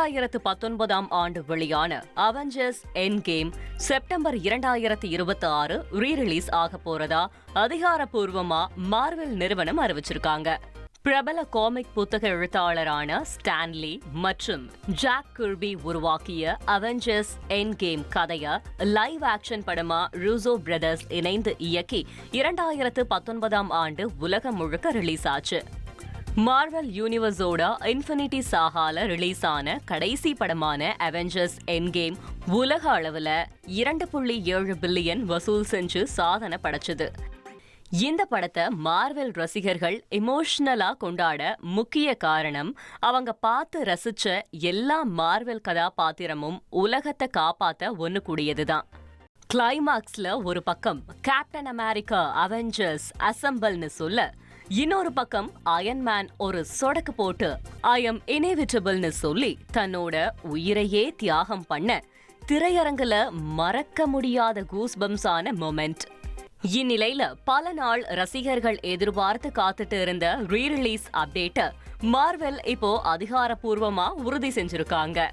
2019ஆம் ஆண்டு வெளியான Avengers end game September 2026 re-release ஆக போறதா அதிகாரப்பூர்வமா மார்வெல் நிறுவனம் அறிவிச்சிருக்காங்க. பிரபல காமிக் புத்தக எழுத்தாளரான ஸ்டான்லி மற்றும் ஜாக் கிர்பி உருவாக்கிய அவெஞ்சர்ஸ் எண்ட் கேம் கதைய லைவ் ஆக்ஷன் படமா ரூசோ பிரதர்ஸ் இணைந்து இயக்கி 2019ஆம் ஆண்டு உலகம் முழுக்க ரிலீஸ் ஆச்சு. மார்வெல் யூனிவர்ஸோட இன்ஃபினிட்டி சாகால ரிலீஸ் ஆன கடைசி படமான அவெஞ்சர்ஸ் எண்ட் கேம் உலக அளவுல 2.7 பில்லியன் வசூல் செஞ்சு சாதனை படைச்சது. இந்த படத்தை மார்வெல் ரசிகர்கள் எமோஷனலா கொண்டாட முக்கிய காரணம் அவங்க பார்த்து ரசிச்ச எல்லா மார்வெல் கதாபாத்திரமும் உலகத்தை காப்பாத்த ஒண்ணு கூடியதுதான். கிளைமாக்ஸ்ல ஒரு பக்கம் கேப்டன் அமெரிக்கா அவெஞ்சர்ஸ் அசம்பிள்னு சொல்ல, இன்னொரு பக்கம் அயன்மேன் ஒரு சொடக்கு போட்டு ஐ எம் இனேவிட்டபிள்னு சொல்லி தன்னோட உயிரையே தியாகம் பண்ண திரையரங்குல மறக்க முடியாத கூஸ்பம்ஸான மொமெண்ட். இந்நிலையில பல நாள் ரசிகர்கள் எதிர்பார்த்து காத்துட்டு இருந்த ரீ-ரிலீஸ் அப்டேட்டை மார்வெல் இப்போ அதிகாரப்பூர்வமா உறுதி செஞ்சிருக்காங்க.